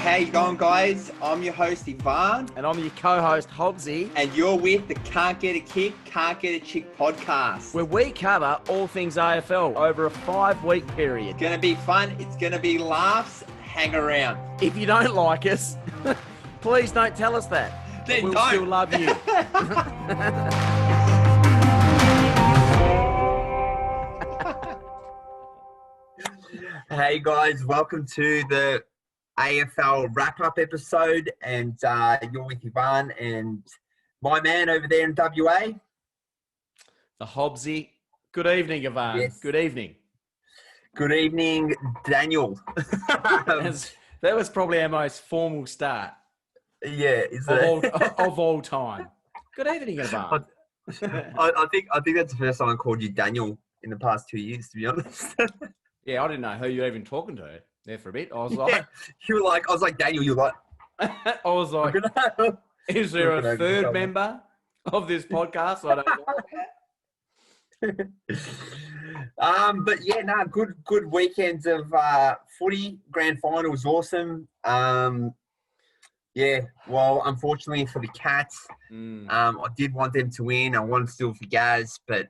How you going, guys? I'm your host, Ivan. And I'm your co-host, Hobley. And you're with the Can't Get a Kick, Can't Get a Chick podcast. Where we cover all things AFL over a 5-week period. It's going to be fun. It's going to be laughs. Hang around. If you don't like us, please don't tell us that. Then we'll don't. Still love you. Hey, guys. Welcome to the AFL wrap-up episode, and you're with Ivan and my man over there in WA. The Hobbsy. Good evening, Ivan. Yes. Good evening. Good evening, Daniel. That was probably our most formal start Yeah, is it? of all time. Good evening, Ivan. I think that's the first time I called you Daniel in the past 2 years, to be honest. Yeah, I didn't know who you were even talking to there for a bit. I was like, I was like, Daniel, you're like, I was like, is there a third member of this podcast? I don't know. But yeah, no, good weekends of footy. Grand final was awesome. Yeah, well, unfortunately for the Cats, I did want them to win. I wanted to do it for Gaz, but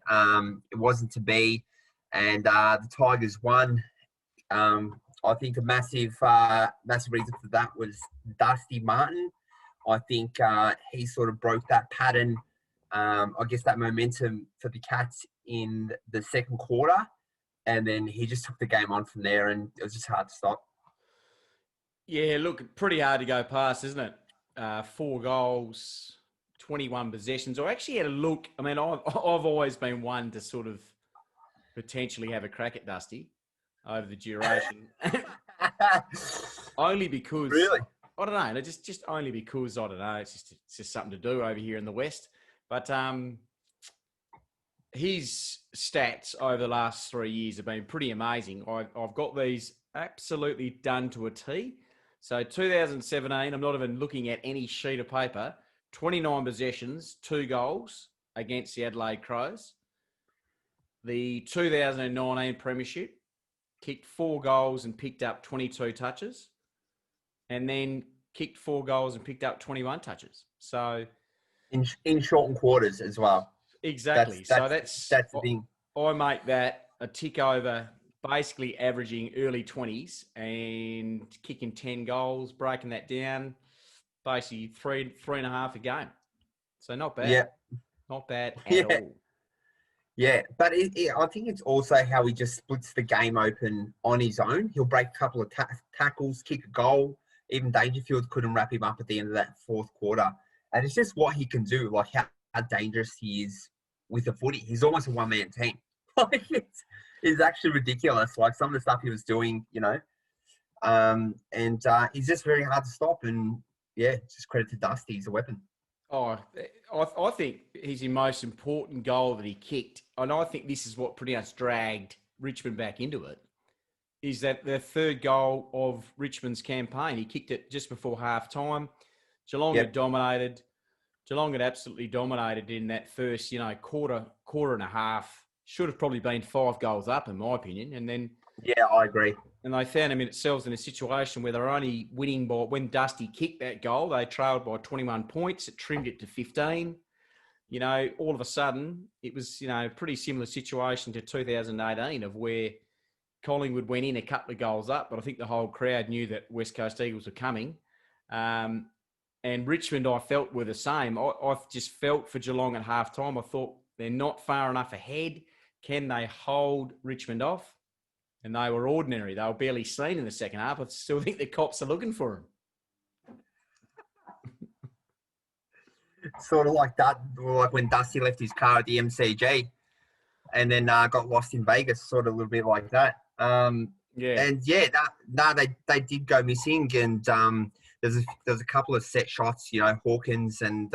it wasn't to be. And the Tigers won. I think a massive reason for that was Dusty Martin. I think he sort of broke that pattern, I guess that momentum for the Cats in the second quarter. And then he just took the game on from there, and it was just hard to stop. Yeah, look, pretty hard to go past, isn't it? 4 goals, 21 possessions. I actually had a look. I mean, I've always been one to sort of potentially have a crack at Dusty over the duration. Only because... Really? I don't know. Just only because, I don't know, it's just something to do over here in the West. But his stats over the last 3 years have been pretty amazing. I've got these absolutely done to a T. So 2017, I'm not even looking at any sheet of paper, 29 possessions, 2 goals against the Adelaide Crows. The 2019 Premiership, kicked 4 goals and picked up 22 touches, and then kicked 4 goals and picked up 21 touches. So in shortened quarters as well. Exactly. That's the thing. I make that a tick over, basically averaging early 20s and kicking 10 goals, breaking that down, basically three and a half a game. So not bad. Yeah. Not bad at all. Yeah, but I think it's also how he just splits the game open on his own. He'll break a couple of tackles, kick a goal. Even Dangerfield couldn't wrap him up at the end of that fourth quarter. And it's just what he can do, like how dangerous he is with the footy. He's almost a one-man team. Like it's actually ridiculous, like some of the stuff he was doing, you know. And he's just very hard to stop. And, yeah, just credit to Dusty. He's a weapon. Oh, I think he's the most important goal that he kicked. And I think this is what pretty much dragged Richmond back into it, is that the third goal of Richmond's campaign. He kicked it just before half-time. Geelong had dominated. Geelong had absolutely dominated in that first, quarter and a half. Should have probably been 5 goals up, in my opinion. And then... Yeah, I agree. And they found themselves in a situation where they're only winning by... When Dusty kicked that goal, they trailed by 21 points. It trimmed it to 15. All of a sudden, it was, a pretty similar situation to 2018 of where Collingwood went in a couple of goals up, but I think the whole crowd knew that West Coast Eagles were coming. And Richmond, I felt, were the same. I just felt for Geelong at halftime, I thought they're not far enough ahead. Can they hold Richmond off? And they were ordinary. They were barely seen in the second half. I still think the cops are looking for them. Sort of like that, like when Dusty left his car at the MCG and then got lost in Vegas, sort of a little bit like that. Yeah. And yeah, they did go missing, and there's a couple of set shots, Hawkins and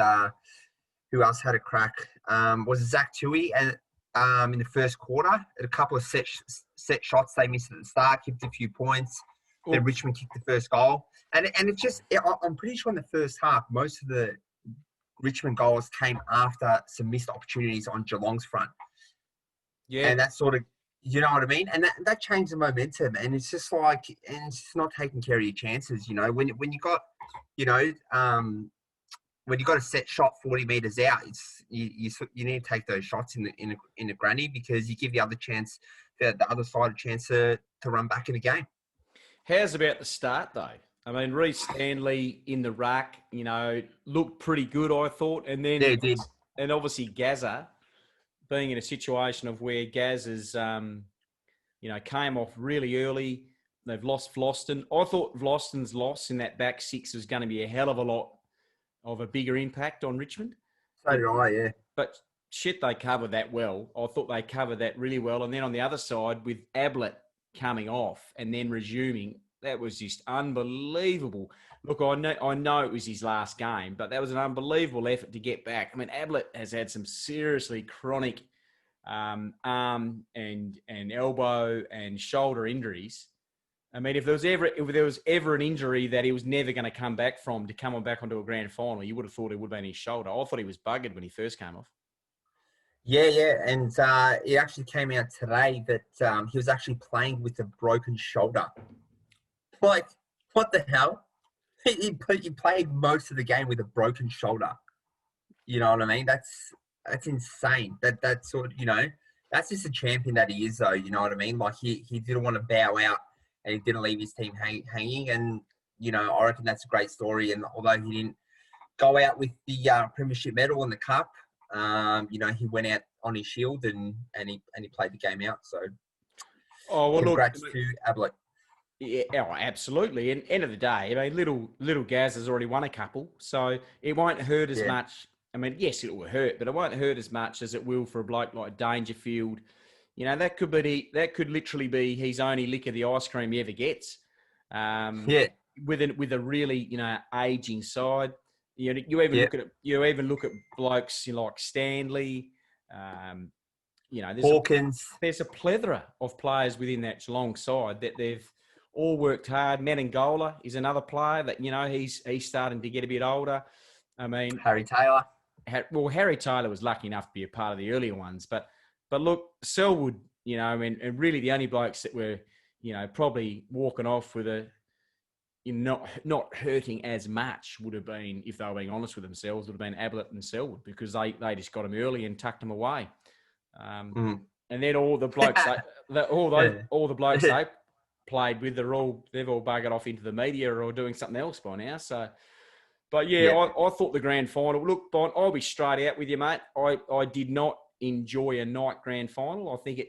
who else had a crack? Was it Zach Tui? And in the first quarter, a couple of set shots they missed at the start, kicked a few points. Ooh. Then Richmond kicked the first goal, and it's just I'm pretty sure in the first half most of the Richmond goals came after some missed opportunities on Geelong's front. Yeah, and that sort of You know what I mean? And that changed the momentum. And it's just like, and it's just not taking care of your chances. You know, when you got, you know, when you got a set shot 40 meters out, you need to take those shots in a granny, because you give the other side a chance to run back in the game. How's about the start, though? I mean, Reece Stanley in the rack, looked pretty good, I thought. And Yeah, then, it did. and obviously Gazza being in a situation of where Gaz is, came off really early. They've lost Vlosten. I thought Vlosten's loss in that back six was going to be a hell of a lot of a bigger impact on Richmond. So did I, yeah. But shit, they covered that well. I thought they covered that really well. And then on the other side, with Ablett coming off and then resuming, that was just unbelievable. Look, I know it was his last game, but that was an unbelievable effort to get back. I mean, Ablett has had some seriously chronic arm and elbow and shoulder injuries. I mean, if there was ever an injury that he was never going to come back from to come on back onto a grand final, you would have thought it would have been his shoulder. I thought he was buggered when he first came off. Yeah, and it actually came out today that he was actually playing with a broken shoulder. Like, what the hell? He played most of the game with a broken shoulder. You know what I mean? That's insane. That's sort of, that's just a champion that he is, though. You know what I mean? Like, he didn't want to bow out, and he didn't leave his team hanging. And I reckon that's a great story. And although he didn't go out with the premiership medal and the cup, he went out on his shield and he played the game out. So, congrats to Ablett. Yeah, oh, absolutely. And end of the day, I mean, little Gaz has already won a couple, so it won't hurt as much. I mean, yes, it will hurt, but it won't hurt as much as it will for a bloke like Dangerfield. That could literally be his only lick of the ice cream he ever gets. With a really aging side. You even look at blokes like Stanley. Hawkins. There's a plethora of players within that Geelong side that they've all worked hard. Menangola is another player that he's starting to get a bit older. I mean, Harry Taylor. Harry Taylor was lucky enough to be a part of the earlier ones, but look, Selwood, and really the only blokes that were probably walking off with a not hurting as much would have been, if they were being honest with themselves, would have been Ablett and Selwood, because they just got him early and tucked him away. And then all the blokes, all the blokes they played with, they've all buggered off into the media or doing something else by now. So, but I thought the grand final. Look, Bon, I'll be straight out with you, mate. I did not enjoy a night grand final. I think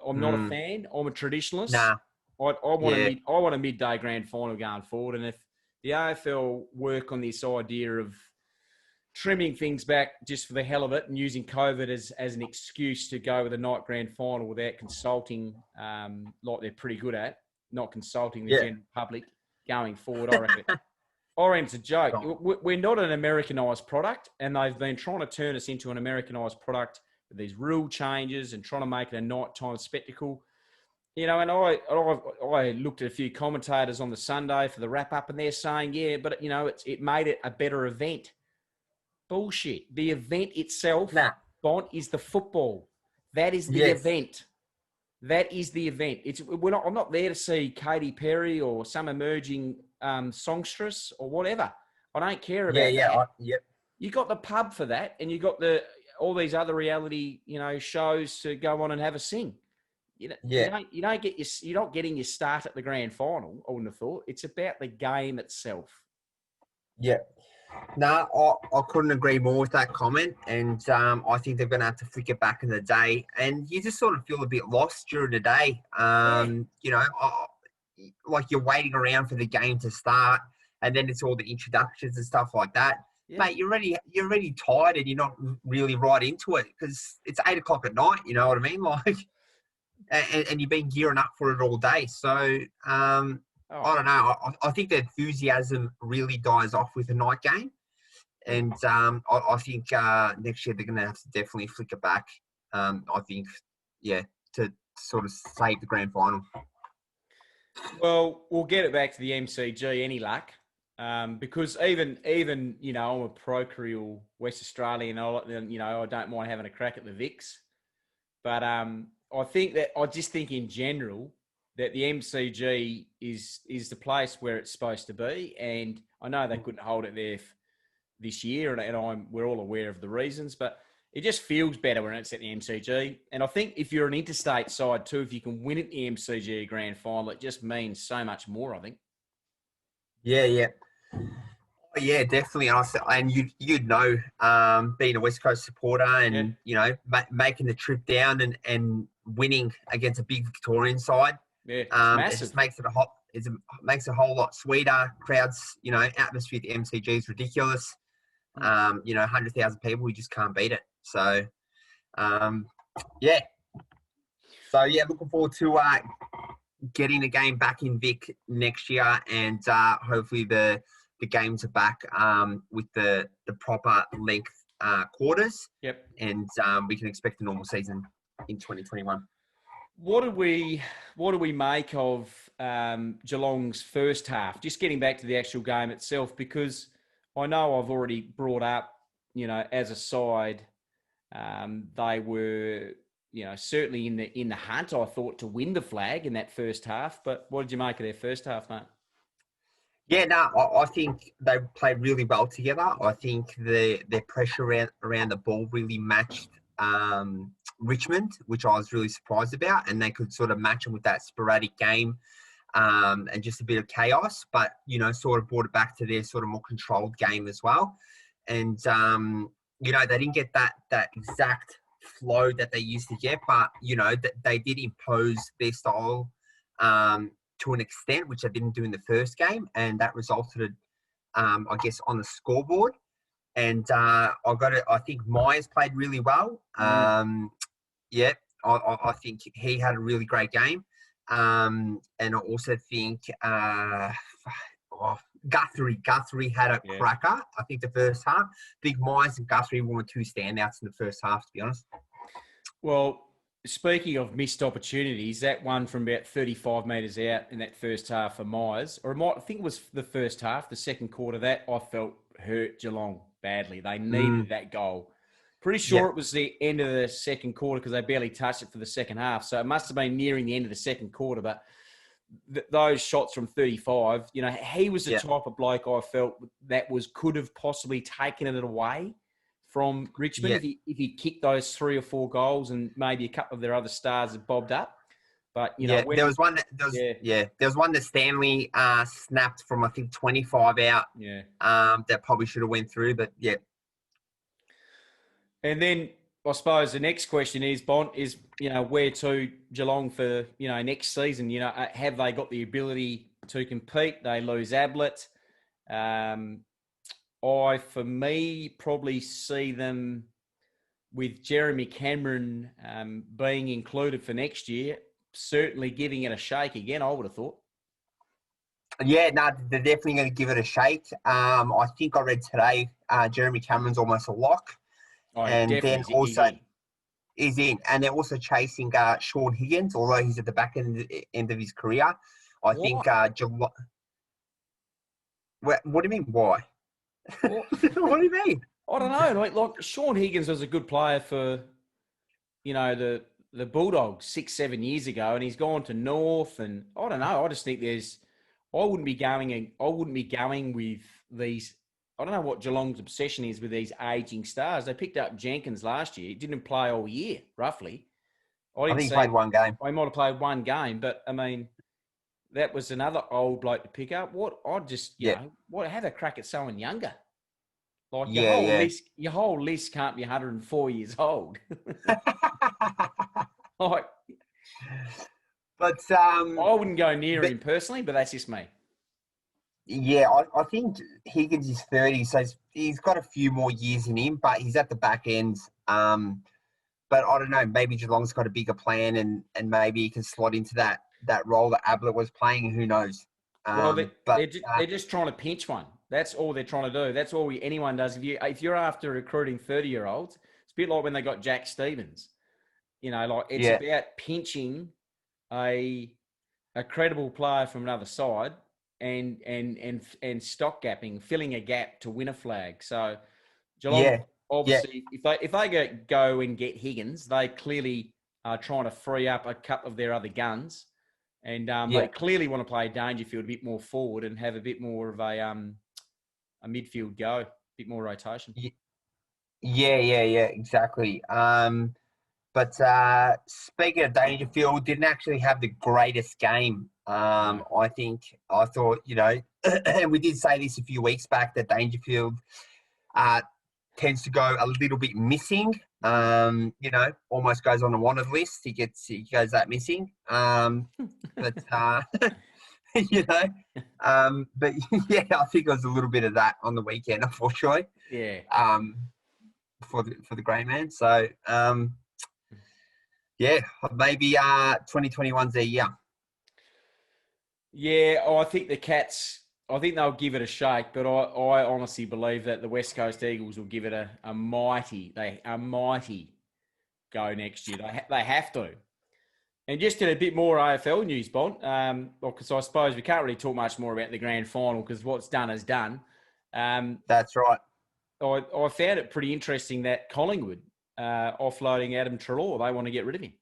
I'm not a fan. I'm a traditionalist. Nah. I want a midday grand final going forward. And if the AFL work on this idea of trimming things back just for the hell of it and using COVID as an excuse to go with a night grand final without consulting, like they're pretty good at, not consulting the general public going forward, I reckon it's a joke. We're not an Americanised product, and they've been trying to turn us into an Americanised product with these rule changes and trying to make it a nighttime spectacle. And I looked at a few commentators on the Sunday for the wrap-up, and they're saying, but it made it a better event. Bullshit. The event itself, Bont, is the football. That is the event. That is the event. I'm not there to see Katy Perry or some emerging songstress or whatever. I don't care about that. You got the pub for that, and you got all these other reality shows to go on and have a sing. You're not getting your start at the grand final. I wouldn't have thought. It's about the game itself. Yeah. No, I couldn't agree more with that comment. And I think they're going to have to flick it back in the day. And you just sort of feel a bit lost during the day. Like you're waiting around for the game to start, and then it's all the introductions and stuff like that. Yeah. Mate, you're already tired, and you're not really right into it because it's 8 o'clock at night. You know what I mean? Like, and you've been gearing up for it all day. So, I don't know. I think the enthusiasm really dies off with a night game. And I think next year they're going to have to definitely flick it back, I think, to sort of save the grand final. Well, we'll get it back to the MCG, any luck. Because even I'm a parochial West Australian, I don't mind having a crack at the Vicks. But I just think in general that the MCG is the place where it's supposed to be. And I know they couldn't hold it there this year, and we're all aware of the reasons, but it just feels better when it's at the MCG. And I think if you're an interstate side too, if you can win at the MCG grand final, it just means so much more, I think. Yeah. Oh, yeah, definitely. And you'd know, being a West Coast supporter and, making the trip down and winning against a big Victorian side. Yeah, it's massive. It just makes it makes it a whole lot sweeter. Crowds, atmosphere at the MCG is ridiculous. 100,000 people, we just can't beat it. So, yeah. So, yeah, looking forward to getting the game back in Vic next year, and hopefully the games are back with the proper length quarters. Yep. And we can expect a normal season in 2021. What do we make of Geelong's first half? Just getting back to the actual game itself, because I know I've already brought up, as a side, they were, certainly in the hunt, I thought, to win the flag in that first half. But what did you make of their first half, mate? Yeah, no, I think they played really well together. I think their pressure around the ball really matched Richmond, which I was really surprised about, and they could sort of match them with that sporadic game and just a bit of chaos, but, sort of brought it back to their sort of more controlled game as well. And, they didn't get that exact flow that they used to get, but, they did impose their style to an extent, which they didn't do in the first game, and that resulted, I guess, on the scoreboard. And I think Myers played really well. Yeah, I think he had a really great game. And I also think Guthrie had a cracker, I think, the first half. I think Myers and Guthrie were two standouts in the first half, to be honest. Well, speaking of missed opportunities, that one from about 35 metres out in that first half for Myers, I think it was the first half, the second quarter, that I felt hurt Geelong badly. They needed that goal. Pretty sure it was the end of the second quarter because they barely touched it for the second half. So it must have been nearing the end of the second quarter. But those shots from 35, he was the type of bloke I felt that could have possibly taken it away from Richmond if he kicked those 3 or 4 goals and maybe a couple of their other stars had bobbed up. But there was one that Stanley snapped from, I think, 25 out. That probably should have went through, but yeah. And then I suppose the next question is, Bont, is where to Geelong for next season? Have they got the ability to compete? They lose Ablett. For me, probably see them with Jeremy Cameron being included for next year, certainly giving it a shake again, I would have thought. Yeah, no, they're definitely going to give it a shake. I think I read today Jeremy Cameron's almost a lock. Oh, and then also is in. And they're also chasing Sean Higgins, although he's at the back end of his career. I think Geelong... What do you mean, why? What do you mean? I don't know. Like Sean Higgins was a good player for, the Bulldogs 6-7 years ago, and he's gone to North, and I don't know. I just think I wouldn't be going with these. I don't know what Geelong's obsession is with these aging stars. They picked up Jenkins last year. He didn't play all year, roughly. I think he played one game. He might have played one game, but I mean, that was another old bloke to pick up. Have a crack at someone younger. Like your whole list can't be 104 years old. But I wouldn't go near him personally, but that's just me. Yeah, I think Higgins is 30, so he's got a few more years in him, but he's at the back end. But I don't know, maybe Geelong's got a bigger plan and maybe he can slot into that role that Ablett was playing. Who knows? They're just trying to pinch one. That's all they're trying to do. That's all anyone does. If you're after recruiting 30-year-olds, it's a bit like when they got Jack Stevens. It's about pinching a credible player from another side and stock gapping, filling a gap to win a flag. So Geelong, obviously, if they go and get Higgins, they clearly trying to free up a couple of their other guns. And Yeah. they clearly want to play Dangerfield a bit more forward and have a bit more of a midfield go, a bit more rotation. Yeah, exactly. But speaking of Dangerfield, didn't actually have the greatest game. I thought, and we did say this a few weeks back that Dangerfield tends to go a little bit missing. Almost goes on a wanted list. He goes that missing. But but yeah, I think it was a little bit of that on the weekend, unfortunately. Yeah. For the grey man. So maybe 2021's their year. Yeah, I think the Cats, I think they'll give it a shake, but I honestly believe that the West Coast Eagles will give it a mighty go next year. They have to. And just in a bit more AFL news, Bond, because I suppose we can't really talk much more about the grand final because what's done is done. That's right. I found it pretty interesting that Collingwood offloading Adam Treloar. They want to get rid of him.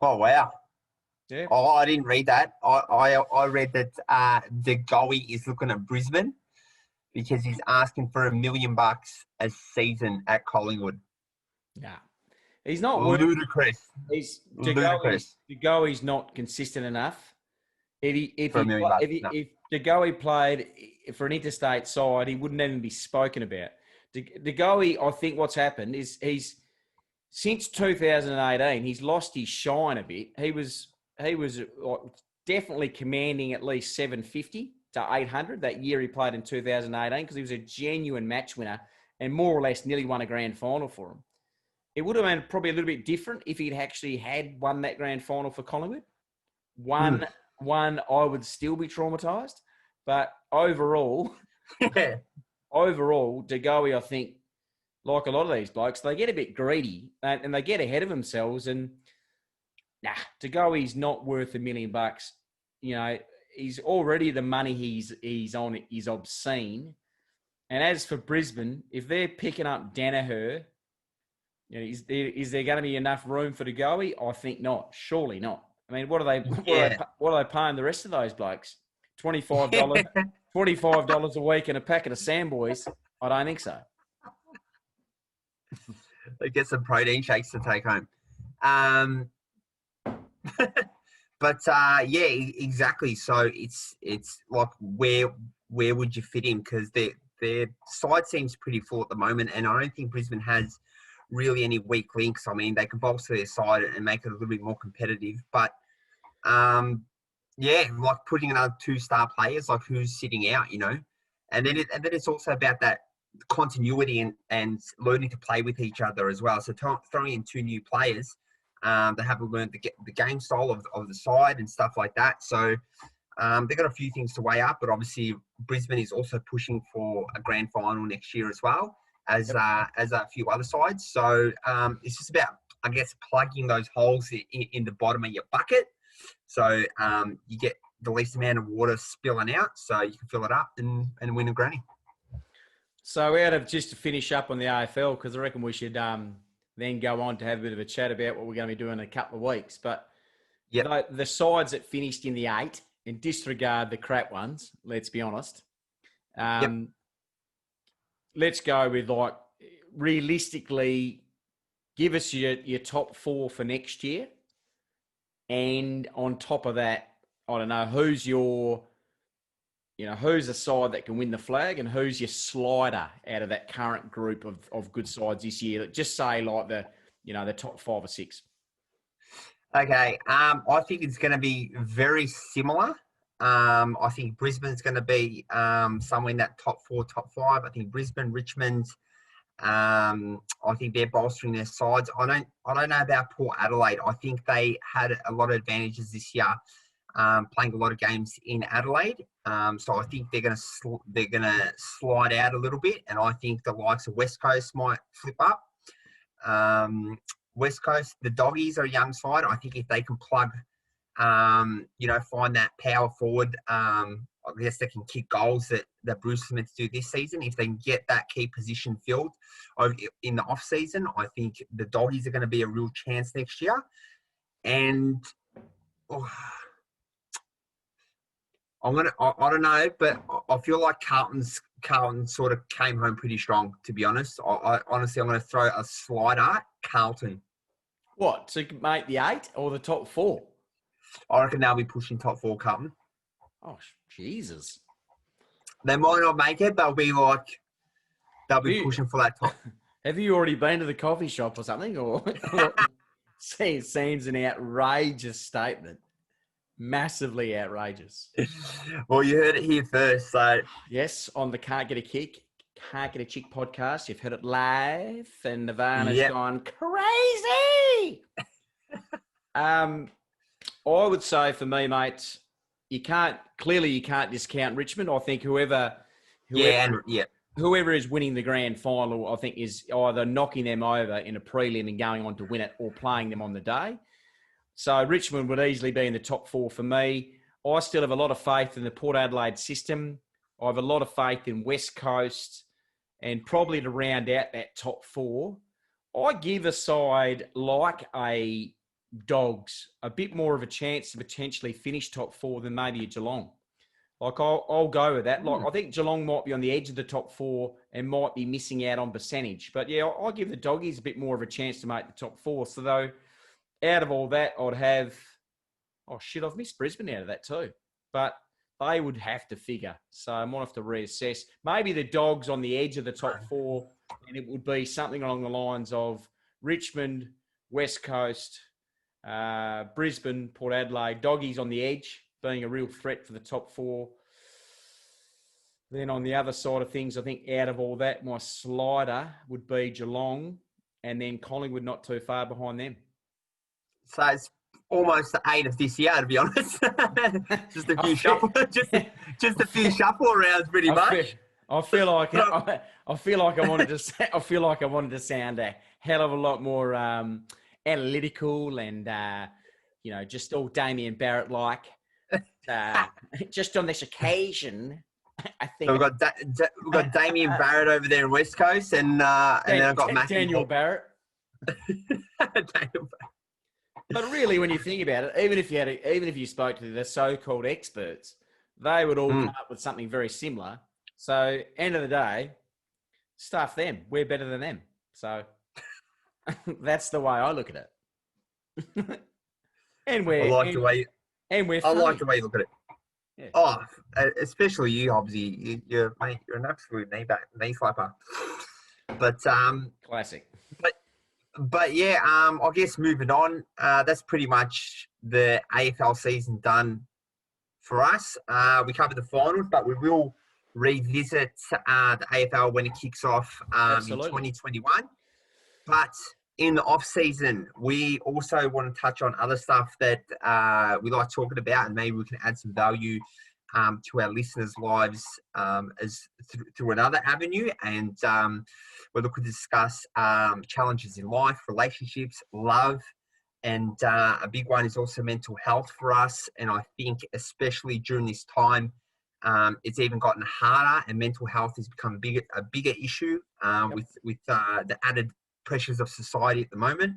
Oh, wow. Yeah. Oh, I didn't read that. I read that De Goey is looking at Brisbane because he's asking for $1 million a season at Collingwood. Nah. He's not ludicrous. Ludicrous. De Goey's not consistent enough. If De Goey played for an interstate side, he wouldn't even be spoken about. De Goey, I think what's happened is he's since 2018, he's lost his shine a bit. He was definitely commanding at least 750 to 800 that year he played in 2018 because he was a genuine match winner and more or less nearly won a grand final for him. It would have been probably a little bit different if he'd actually had won that grand final for Collingwood. One, I would still be traumatised. But overall, De Goey, I think, like a lot of these blokes, they get a bit greedy and they get ahead of themselves. And De Goey's not worth $1 million. He's already the money he's on is obscene. And as for Brisbane, if they're picking up Danaher, is there going to be enough room for De Goey? I think not. Surely not. I mean, what are they paying the rest of those blokes? $25 a week and a packet of Sandboys? I don't think so. They get some protein shakes to take home. But exactly. So it's like where would you fit in? Because their side seems pretty full at the moment, and I don't think Brisbane has really any weak links. I mean, they can bolster their side and make it a little bit more competitive. But like putting another 2-star players, like who's sitting out, and then it's also about that continuity and learning to play with each other as well. So throwing in 2 new players that haven't learned the game style of the side and stuff like that. So they've got a few things to weigh up, but obviously Brisbane is also pushing for a grand final next year as well as a few other sides. So it's just about, I guess, plugging those holes in the bottom of your bucket. So you get the least amount of water spilling out so you can fill it up and win a granny. So just to finish up on the AFL, because I reckon we should then go on to have a bit of a chat about what we're going to be doing in a couple of weeks. But the sides that finished in the 8, and disregard the crap ones, let's be honest. Let's go with, like, realistically, give us your top 4 for next year. And on top of that, I don't know, who's the side that can win the flag and who's your slider out of that current group of good sides this year? Just say like the top 5 or 6. Okay. I think it's going to be very similar. I think Brisbane's going to be somewhere in that top 4, top 5. I think Brisbane, Richmond, I think they're bolstering their sides. I don't know about Port Adelaide. I think they had a lot of advantages this year, playing a lot of games in Adelaide. So I think they're gonna slide out a little bit, and I think the likes of West Coast might flip up. West Coast, the Doggies are a young side. I think if they can plug find that power forward. I guess they can kick goals that Bruce is meant to do this season. If they can get that key position filled in the off season, I think the Doggies are going to be a real chance next year. And I don't know, but I feel like Carlton sort of came home pretty strong, to be honest. Honestly, I'm going to throw a slider. Carlton. What, to make the 8 or the top 4? I reckon they'll be pushing top 4, Carlton. Oh, Jesus. They might not make it. They'll be pushing for that top. Have you already been to the coffee shop or something? Or it seems an outrageous statement. Massively outrageous. Well, you heard it here first. So yes, on the Can't Get a Kick, Can't Get a Chick podcast, you've heard it live, and Nirvana's gone crazy. I would say for me, mate, you can't discount Richmond. I think whoever is winning the grand final, I think, is either knocking them over in a prelim and going on to win it, or playing them on the day. So Richmond would easily be in the top 4 for me. I still have a lot of faith in the Port Adelaide system. I have a lot of faith in West Coast, and probably to round out that top 4, I give a side like a Dogs a bit more of a chance to potentially finish top 4 than maybe a Geelong. Like, I'll go with that. Like, I think Geelong might be on the edge of the top 4 and might be missing out on percentage. But yeah, I'll give the Doggies a bit more of a chance to make the top 4. So though, out of all that, I'd have... Oh, shit, I've missed Brisbane out of that too. But they would have to figure. So I might have to reassess. Maybe the Dogs on the edge of the top 4, and it would be something along the lines of Richmond, West Coast, Brisbane, Port Adelaide, Doggies on the edge, being a real threat for the top 4. Then on the other side of things, I think out of all that, my slider would be Geelong, and then Collingwood not too far behind them. So it's almost the 8 of this year, to be honest. Just a few shuffle rounds, pretty much. I feel like I wanted to sound a hell of a lot more analytical and just all Damien Barrett like. Just on this occasion, I think. So we've got Damien Barrett over there in West Coast, and then I've got Matthew Daniel Barrett. Daniel Barrett. But really, when you think about it, even if you spoke to the so-called experts, they would all come up with something very similar. So, end of the day, stuff them. We're better than them. So, that's the way I look at it. I like the way you look at it. Yeah. Oh, especially you, Hobbsy. You're an absolute knee slapper. But classic. But yeah, I guess moving on, that's pretty much the AFL season done for us. We covered the finals, but we will revisit the AFL when it kicks off in 2021. But in the off season, we also want to touch on other stuff that we like talking about, and maybe we can add some value to our listeners' lives as through another avenue. And we're looking to discuss challenges in life, relationships, love, and a big one is also mental health for us. And I think especially during this time, it's even gotten harder, and mental health has become a bigger issue with the added pressures of society at the moment.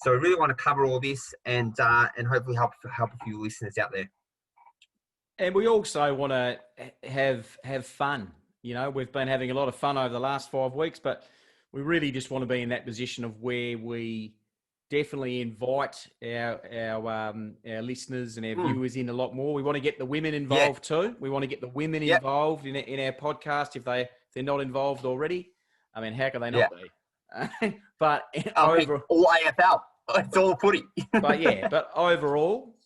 So we really want to cover all this and hopefully help a few listeners out there. And we also want to have fun. We've been having a lot of fun over the last 5 weeks, but we really just want to be in that position of where we definitely invite our listeners and our viewers in a lot more. We want to get the women involved too. We want to get the women involved in our podcast if they're not involved already. I mean, how can they not be? But overall, all AFL, it's all footy. but overall,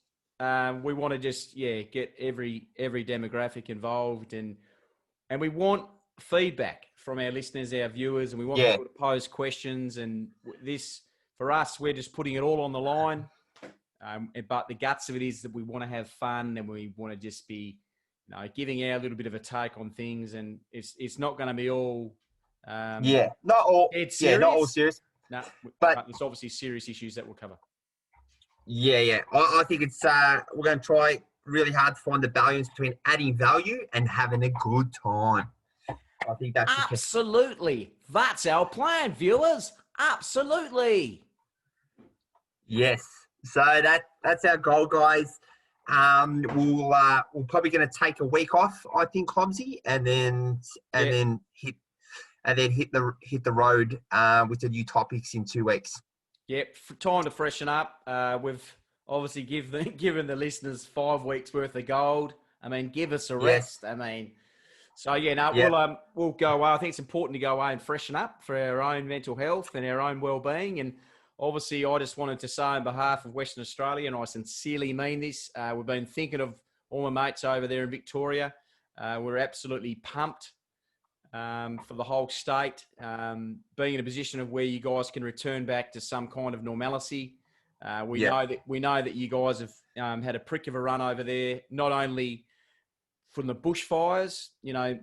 we want to just get every demographic involved, and we want feedback from our listeners, our viewers, and we want people to pose questions. And this, for us, we're just putting it all on the line. But the guts of it is that we want to have fun, and we want to just be, giving our little bit of a take on things. And it's not going to be all. Not all. It's serious. Not all serious. No, but there's obviously serious issues that we'll cover. Yeah. I think it's we're going to try really hard to find the balance between adding value and having a good time. I think that's Absolutely. That's our plan, viewers. Absolutely. Yes. So that's our goal, guys. We're probably going to take a week off, I think, Hobbsy, and then hit the road with the new topics in 2 weeks. Yep, time to freshen up. We've obviously given the listeners 5 weeks worth of gold. I mean, give us a rest. I mean, so yeah, no, we'll go away. I think it's important to go away and freshen up for our own mental health and our own well-being. And obviously, I just wanted to say on behalf of Western Australia, and I sincerely mean this, we've been thinking of all my mates over there in Victoria. We're absolutely pumped for the whole state, being in a position of where you guys can return back to some kind of normalcy. We know that you guys have had a prick of a run over there, not only from the bushfires,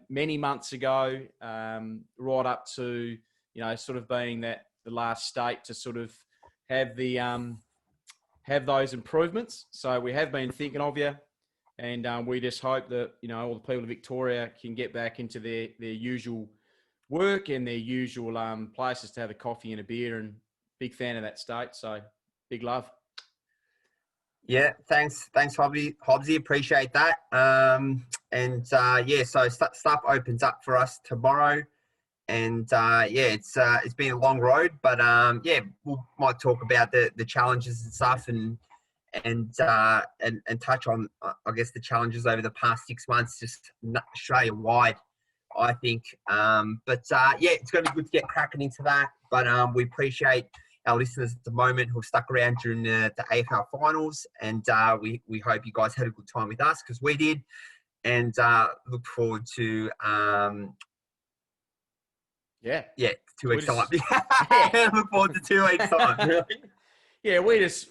many months ago, right up to, sort of being the last state to sort of have those improvements. So we have been thinking of you. And we just hope that, all the people of Victoria can get back into their usual work and their usual places to have a coffee and a beer, and big fan of that state. So big love. Yeah, thanks, Hobbsy. Appreciate that. So stuff opens up for us tomorrow. And it's been a long road, but we might talk about the challenges and stuff and touch on, I guess, the challenges over the past 6 months, just Australia wide, I think. It's going to be good to get cracking into that. But we appreciate our listeners at the moment who have stuck around during the AFL finals, and we hope you guys had a good time with us, because we did, and look forward to 2 weeks time. Look forward to 2 weeks time. Yeah, we just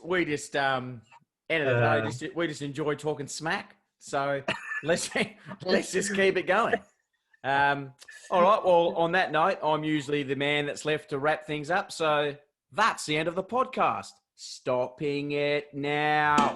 end of the day, we just enjoy talking smack. So let's just keep it going. All right. Well, on that note, I'm usually the man that's left to wrap things up. So that's the end of the podcast. Stopping it now.